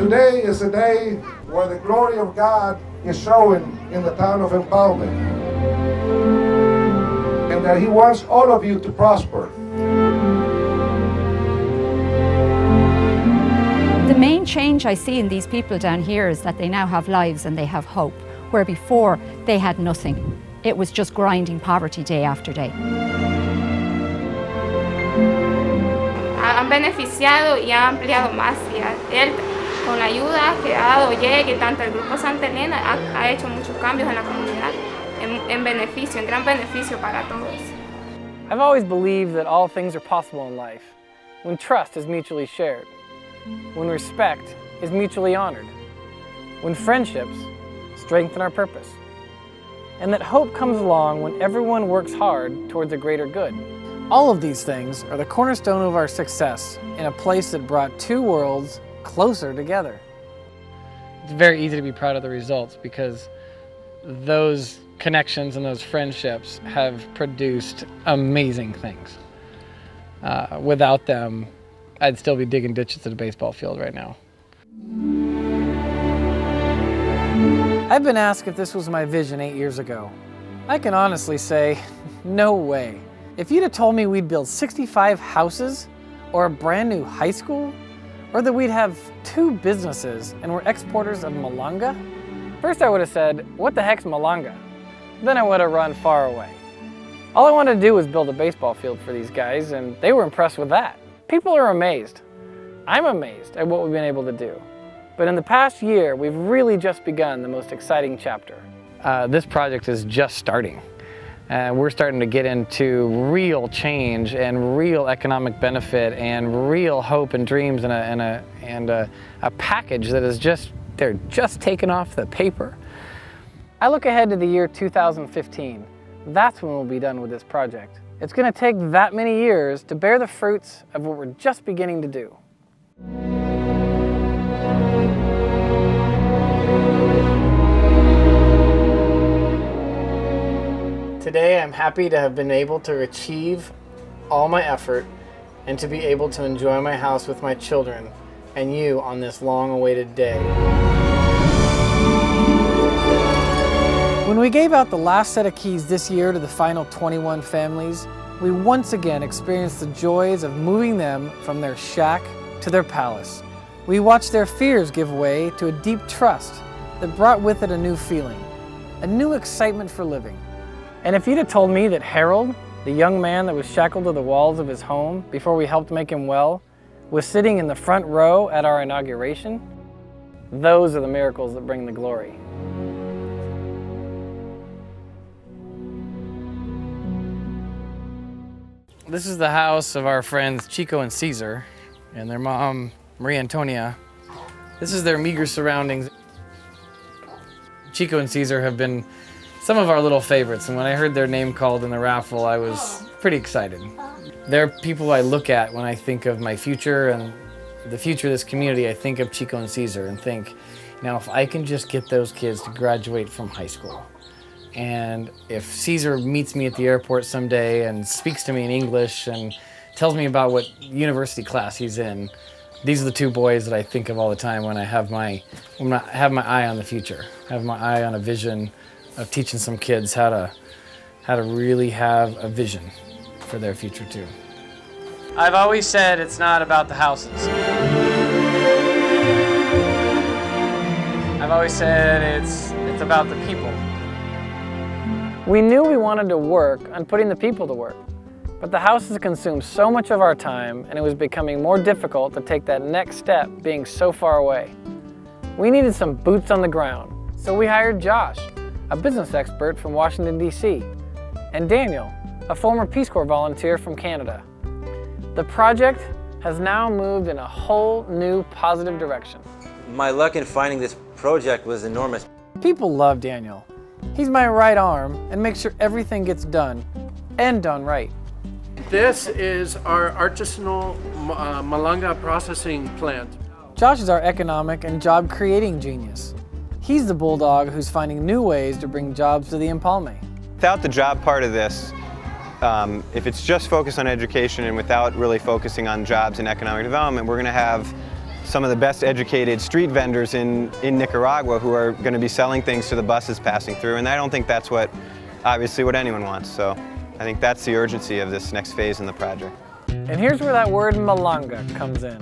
today is a day where the glory of God is showing in the town of Empalme, and that He wants all of you to prosper. The main change I see in these people down here is that they now have lives and they have hope, where before they had nothing. It was just grinding poverty day after day. Han beneficiado y han ampliado más, y él, con la ayuda que ha dado YEG y tanto el grupo Santa Elena, ha hecho muchos cambios en la comunidad, en beneficio, en gran beneficio para todos. I've always believed that all things are possible in life when trust is mutually shared, when respect is mutually honored, when friendships strengthen our purpose, and that hope comes along when everyone works hard towards a greater good. All of these things are the cornerstone of our success in a place that brought two worlds closer together. It's very easy to be proud of the results because those connections and those friendships have produced amazing things. Without them, I'd still be digging ditches at a baseball field right now. I've been asked if this was my vision 8 years ago. I can honestly say, no way. If you'd have told me we'd build 65 houses, or a brand new high school, or that we'd have 2 businesses and we're exporters of malanga, first I would have said, what the heck's malanga? Then I would have run far away. All I wanted to do was build a baseball field for these guys, and they were impressed with that. People are amazed. I'm amazed at what we've been able to do. But in the past year, we've really just begun the most exciting chapter. This project is just starting. We're starting to get into real change and real economic benefit and real hope and dreams and a package that is they're just taking off the paper. I look ahead to the year 2015. That's when we'll be done with this project. It's going to take that many years to bear the fruits of what we're just beginning to do. Today, I'm happy to have been able to achieve all my effort and to be able to enjoy my house with my children and you on this long-awaited day. When we gave out the last set of keys this year to the final 21 families, we once again experienced the joys of moving them from their shack to their palace. We watched their fears give way to a deep trust that brought with it a new feeling, a new excitement for living. And if you'd have told me that Harold, the young man that was shackled to the walls of his home before we helped make him well, was sitting in the front row at our inauguration, those are the miracles that bring the glory. This is the house of our friends Chico and Caesar and their mom, Maria Antonia. This is their meager surroundings. Chico and Caesar have been some of our little favorites, and when I heard their name called in the raffle, I was pretty excited. They're people I look at when I think of my future and the future of this community. I think of Chico and Caesar and think, now if I can just get those kids to graduate from high school, and if Caesar meets me at the airport someday and speaks to me in English and tells me about what university class he's in, these are the 2 boys that I think of all the time when I have my eye on the future, have my eye on a vision of teaching some kids how to really have a vision for their future too. I've always said it's not about the houses. I've always said it's about the people. We knew we wanted to work on putting the people to work, but the houses consumed so much of our time and it was becoming more difficult to take that next step being so far away. We needed some boots on the ground, so we hired Josh, a business expert from Washington, D.C., and Daniel, a former Peace Corps volunteer from Canada. The project has now moved in a whole new positive direction. My luck in finding this project was enormous. People love Daniel. He's my right arm and makes sure everything gets done, and done right. This is our artisanal malanga processing plant. Josh is our economic and job creating genius. He's the bulldog who's finding new ways to bring jobs to the Empalme. Without the job part of this, if it's just focused on education and without really focusing on jobs and economic development, we're going to have some of the best educated street vendors in Nicaragua who are going to be selling things to the buses passing through, and I don't think that's obviously what anyone wants. So I think that's the urgency of this next phase in the project. And here's where that word malanga comes in.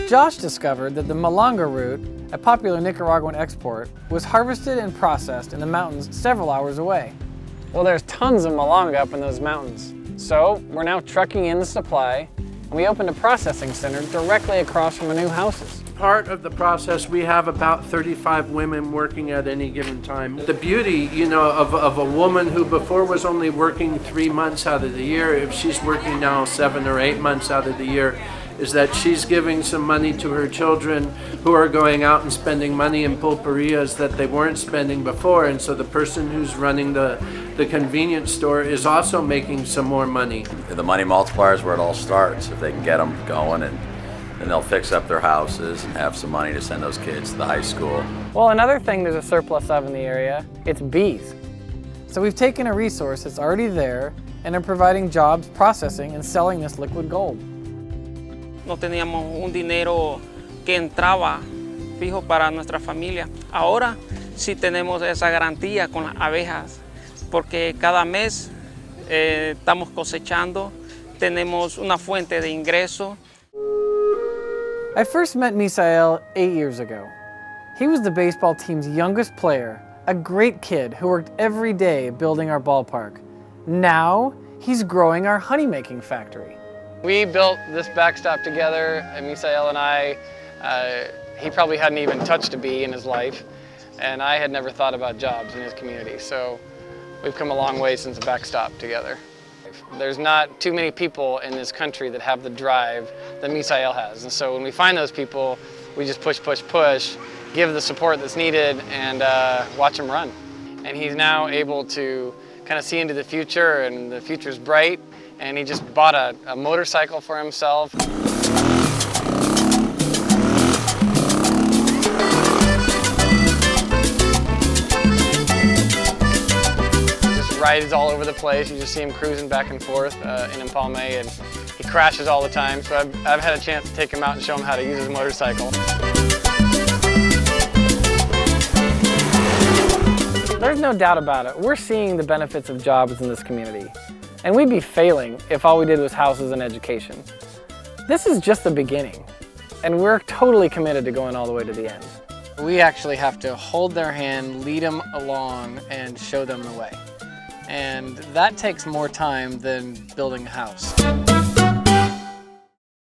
Josh discovered that the malanga root, a popular Nicaraguan export, was harvested and processed in the mountains several hours away. Well, there's tons of malanga up in those mountains. So we're now trucking in the supply, and we opened a processing center directly across from our new houses. Part of the process, we have about 35 women working at any given time. The beauty, you know, of a woman who before was only working 3 months out of the year, if she's working now 7 or 8 months out of the year, is that she's giving some money to her children who are going out and spending money in pulperias that they weren't spending before, and so the person who's running the convenience store is also making some more money. The money multiplier is where it all starts. If they can get them going, and then they'll fix up their houses and have some money to send those kids to the high school. Well, another thing there's a surplus of in the area, it's bees. So we've taken a resource that's already there and are providing jobs processing and selling this liquid gold. No teníamos un dinero que entraba fijo para nuestra familia. Ahora sí tenemos esa garantía con las abejas, porque cada mes estamos cosechando, tenemos una fuente de ingreso. I first met Misael 8 years ago. He was the baseball team's youngest player, a great kid who worked every day building our ballpark. Now, he's growing our honey making factory. We built this backstop together, and Misael and I. He probably hadn't even touched a bee in his life, and I had never thought about jobs in his community, so we've come a long way since the backstop together. There's not too many people in this country that have the drive that Misael has, and so when we find those people, we just push, push, push, give the support that's needed, and watch him run. And he's now able to kind of see into the future, and the future's bright. And he just bought a motorcycle for himself. Just rides all over the place. You just see him cruising back and forth in Empalme, and he crashes all the time. So I've had a chance to take him out and show him how to use his motorcycle. There's no doubt about it. We're seeing the benefits of jobs in this community. And we'd be failing if all we did was houses and education. This is just the beginning, and we're totally committed to going all the way to the end. We actually have to hold their hand, lead them along, and show them the way. And that takes more time than building a house.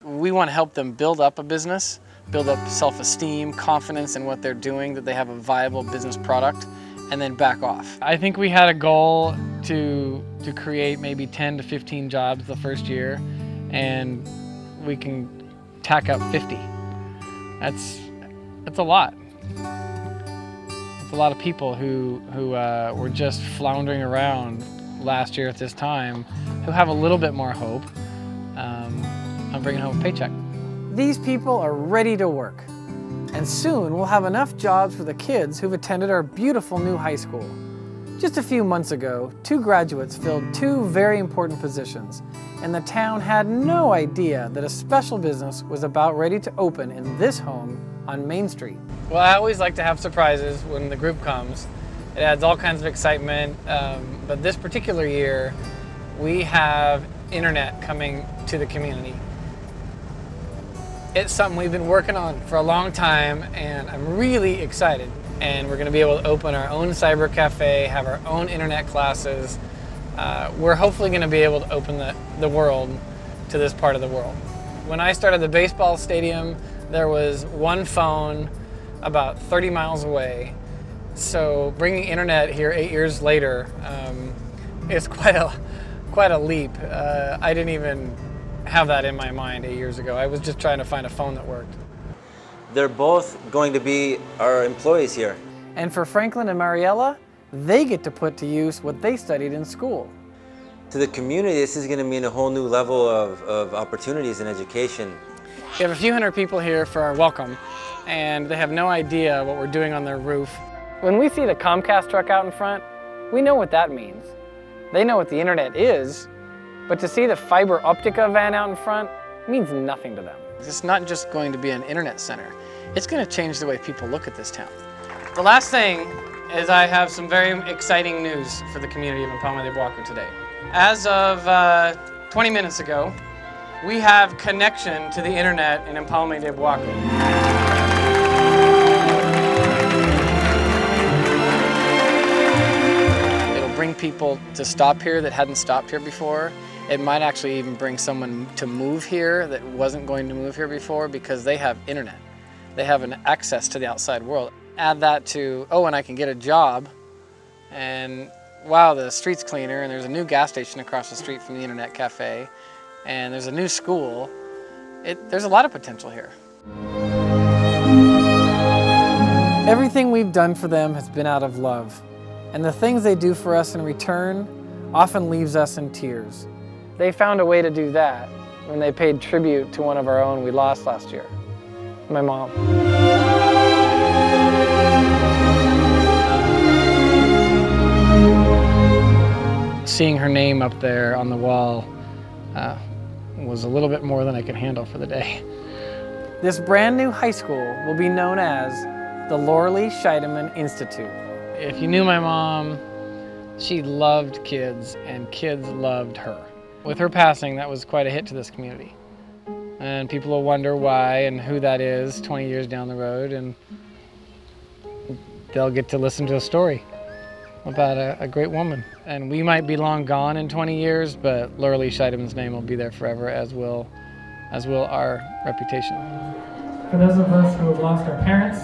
We want to help them build up a business, build up self-esteem, confidence in what they're doing, that they have a viable business product, and then back off. I think we had a goal to create maybe 10 to 15 jobs the first year, and we can tack up 50. That's a lot. It's a lot of people who were just floundering around last year at this time, who have a little bit more hope on bringing home a paycheck. These people are ready to work, and soon we'll have enough jobs for the kids who've attended our beautiful new high school. Just a few months ago, 2 graduates filled 2 very important positions, and the town had no idea that a special business was about ready to open in this home on Main Street. Well, I always like to have surprises when the group comes. It adds all kinds of excitement, but this particular year, we have internet coming to the community. It's something we've been working on for a long time, and I'm really excited. And we're going to be able to open our own cyber cafe, have our own internet classes. We're hopefully going to be able to open the world to this part of the world. When I started the baseball stadium, there was one phone about 30 miles away. So bringing internet here 8 years later is quite a leap. I didn't even have that in my mind 8 years ago. I was just trying to find a phone that worked. They're both going to be our employees here. And for Franklin and Mariella, they get to put to use what they studied in school. To the community, this is going to mean a whole new level of opportunities in education. We have a few hundred people here for our welcome, and they have no idea what we're doing on their roof. When we see the Comcast truck out in front, we know what that means. They know what the internet is, but to see the fiber optica van out in front means nothing to them. It's not just going to be an internet center. It's going to change the way people look at this town. The last thing is I have some very exciting news for the community of Empalme de Boaco today. As of 20 minutes ago, we have connection to the internet in Empalme de Boaco. It'll bring people to stop here that hadn't stopped here before. It might actually even bring someone to move here that wasn't going to move here before because they have internet. They have an access to the outside world. Add that to, oh, and I can get a job, and wow, the street's cleaner, and there's a new gas station across the street from the internet cafe, and there's a new school. There's a lot of potential here. Everything we've done for them has been out of love, and the things they do for us in return often leaves us in tears. They found a way to do that when they paid tribute to one of our own we lost last year, my mom. Seeing her name up there on the wall was a little bit more than I could handle for the day. This brand new high school will be known as the Scheideman Institute. If you knew my mom, she loved kids and kids loved her. With her passing, that was quite a hit to this community. And people will wonder why and who that is 20 years down the road, and they'll get to listen to a story about a great woman. And we might be long gone in 20 years, but Scheideman's name will be there forever, as will our reputation. For those of us who have lost our parents,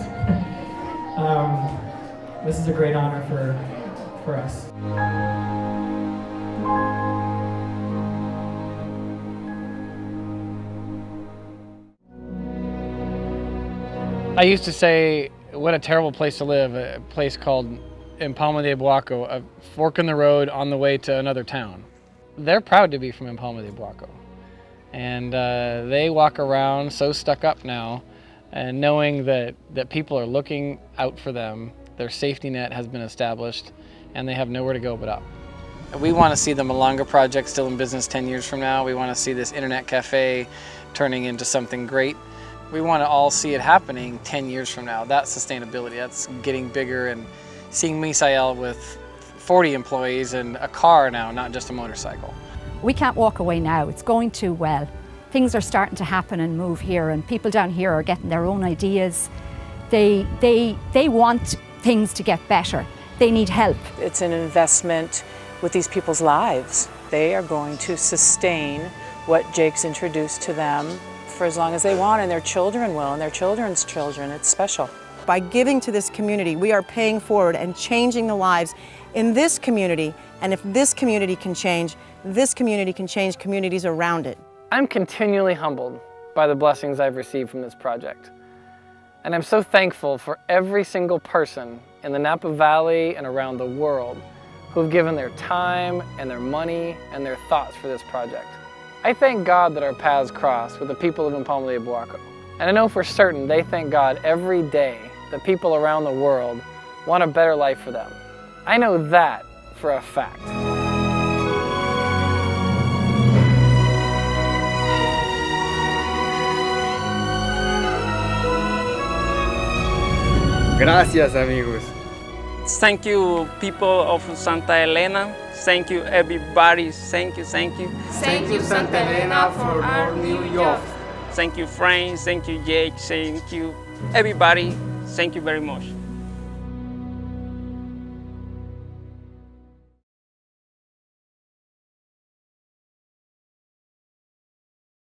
this is a great honor for us. I used to say, what a terrible place to live, a place called Empalme de Boaco, a fork in the road on the way to another town. They're proud to be from Empalme de Boaco. And they walk around so stuck up now, and knowing that people are looking out for them, their safety net has been established, and they have nowhere to go but up. We want to see the Malanga project still in business 10 years from now. We want to see this internet cafe turning into something great. We want to all see it happening 10 years from now. That's sustainability. That's getting bigger and seeing Misael with 40 employees and a car now, not just a motorcycle. We can't walk away now. It's going too well. Things are starting to happen and move here, and people down here are getting their own ideas. They want things to get better. They need help. It's an investment with these people's lives. They are going to sustain what Jake's introduced to them for as long as they want, and their children will, and their children's children. It's special. By giving to this community, we are paying forward and changing the lives in this community, and if this community can change communities around it. I'm continually humbled by the blessings I've received from this project. And I'm so thankful for every single person in the Napa Valley and around the world who have given their time and their money and their thoughts for this project. I thank God that our paths cross with the people of Empalme de Boaco. And I know for certain they thank God every day that people around the world want a better life for them. I know that for a fact. Gracias, amigos. Thank you, people of Santa Elena. Thank you, everybody. Thank you, thank you. Thank you, Santa Elena, for our New York. Thank you, friends. Thank you, Jake. Thank you, everybody. Thank you very much.